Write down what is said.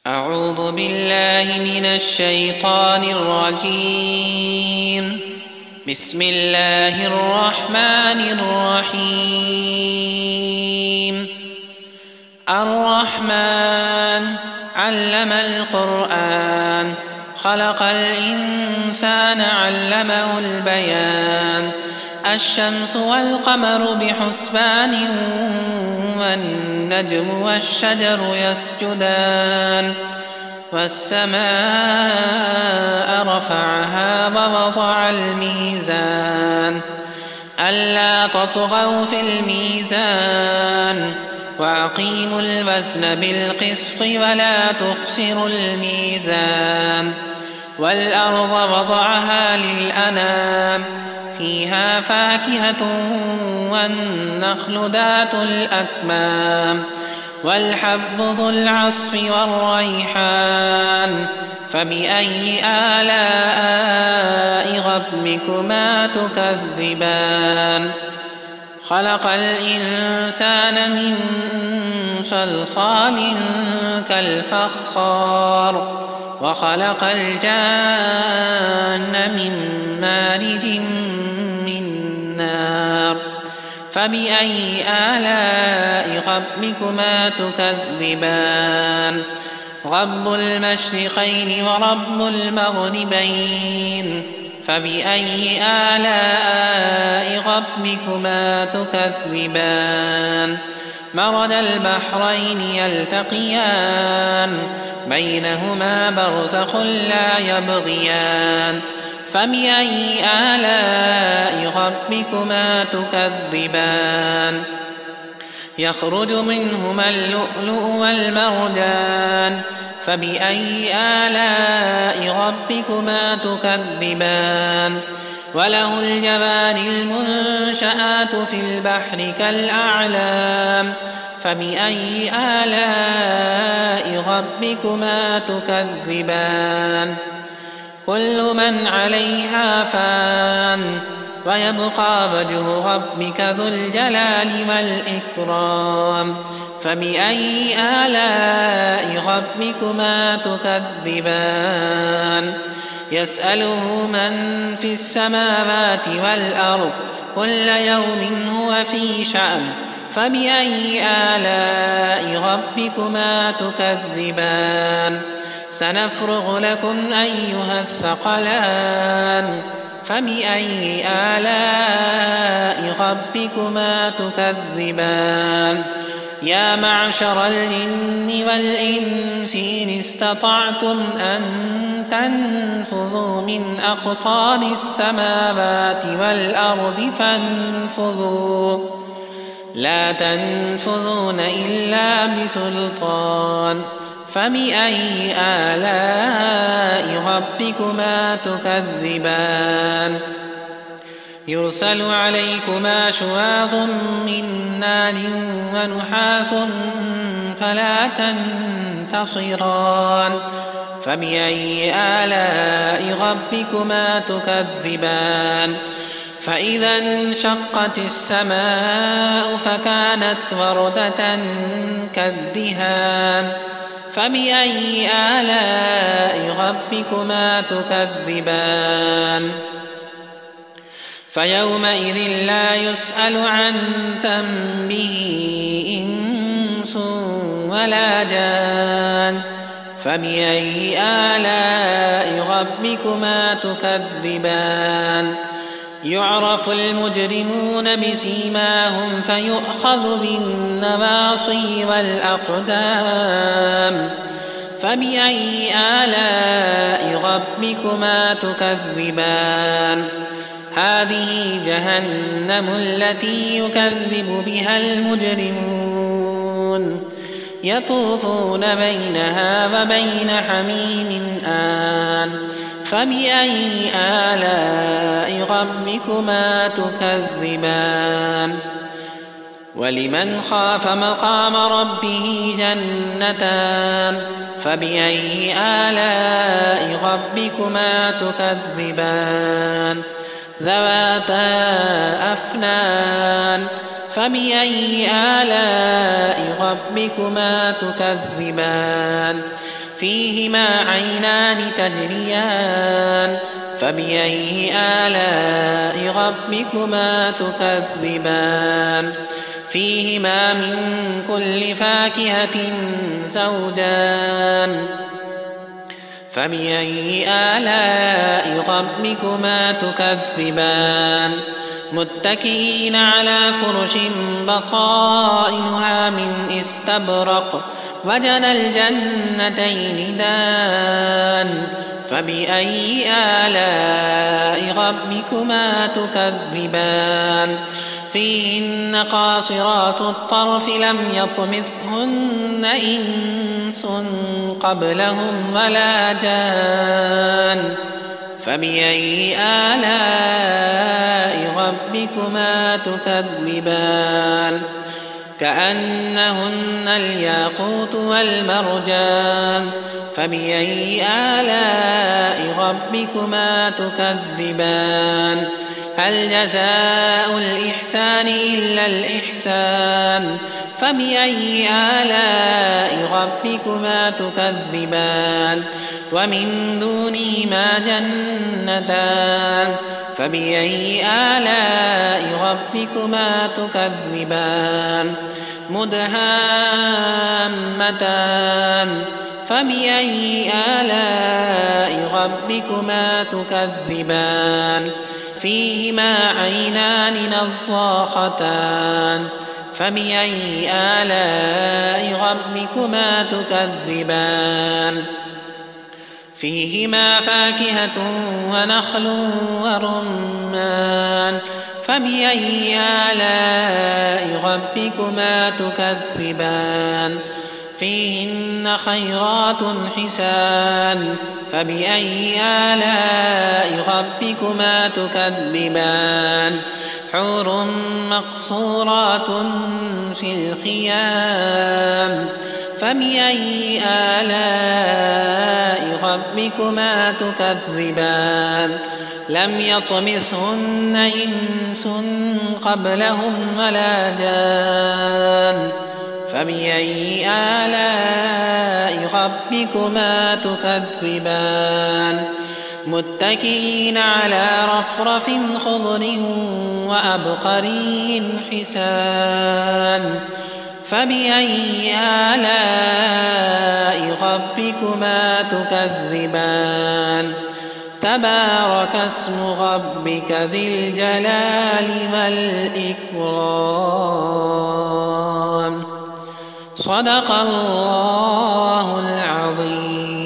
أعوذ بالله من الشيطان الرجيم. بسم الله الرحمن الرحيم. الرحمن علم القرآن، خلق الإنسان علمه البيان. الشمس والقمر بحسبان، والنجم والشجر يسجدان. والسماء رفعها ووضع الميزان، ألا تطغوا في الميزان، وأقيموا الوزن بالقسط ولا تخسروا الميزان. والأرض وضعها للأنام، فيها فاكهة والنخل ذات الأكمام، والحب ذو العصف والريحان. فبأي آلاء ربكما تكذبان؟ خلق الإنسان من صلصال كالفخار، وخلق الجان من مارج من نار. فبأي آلاء ربكما تكذبان؟ رب المشرقين ورب المغربين. فبأي آلاء ربكما تكذبان؟ مرج البحرين يلتقيان، بينهما برزخ لا يبغيان. فبأي آلاء ربكما تكذبان؟ يخرج منهما اللؤلؤ والمرجان. فبأي آلاء ربكما تكذبان؟ وله الجوار المنشآت في البحر كالأعلام. فبأي آلاء ربكما تكذبان؟ كل من عليها فان، ويبقى وجه ربك ذو الجلال والإكرام. فبأي آلاء ربكما تكذبان؟ يسأله من في السماوات والأرض، كل يوم هو في شأن. فبأي آلاء ربكما تكذبان؟ سنفرغ لكم أيها الثقلان. فبأي آلاء ربكما تكذبان؟ يا معشر الجن والإنس إن استطعتم أن تنفذوا من أقطار السماوات والأرض فانفذوا، لا تنفذون إلا بسلطان. فبأي آلاء ربكما تكذبان؟ يرسل عليكما شواظ من نار ونحاس فلا تنتصران. فبأي آلاء ربكما تكذبان؟ فإذا انشقت السماء فكانت وردة كالدهان. فبأي آلاء ربكما تكذبان؟ فيومئذ لا يسأل عن ذنبه إنس ولا جان. فبأي آلاء ربكما تكذبان؟ يعرف المجرمون بسيماهم فيؤخذ بالنواصي والأقدام. فبأي آلاء ربكما تكذبان؟ هذه جهنم التي يكذب بها المجرمون، يطوفون بينها وبين حميم آن. فبأي آلاء ربكما تكذبان؟ ولمن خاف مقام ربه جنتان. فبأي آلاء ربكما تكذبان؟ ذواتا أفنان. فبأي آلاء ربكما تكذبان؟ فيهما عينان تجريان فبأي آلاء ربكما تكذبان فيهما من كل فاكهة زوجان فبأي آلاء ربكما تكذبان متكئين على فرش بطائنها من استبرق وجنى الجنتين دان فبأي آلاء ربكما تكذبان فيهن قاصرات الطرف لم يطمثهن إنس قبلهم ولا جان فبأي آلاء ربكما تكذبان كأنهن الياقوت والمرجان فبأي آلاء ربكما تكذبان هل جزاء الإحسان إلا الإحسان فبأي آلاء ربكما تكذبان ومن دونهما جنتان فبأي آلاء ربكما تكذبان مدهامتان فبأي آلاء ربكما تكذبان فيهما عينان نضاختان فبأي آلاء ربكما تكذبان فيهما فاكهة ونخل ورمان فبأي آلاء ربكما تكذبان فيهن خيرات حسان فبأي آلاء ربكما تكذبان حور مقصورات في الخيام فبأي آلاء ربكما تكذبان لم يطمثهن إنس قبلهم ولا جان فبأي آلاء ربكما تكذبان متكئين على رفرف خضر وأبقري حسان فبأي آلاء ربكما تكذبان تبارك اسم ربك ذي الجلال والإكرام صدق الله العظيم.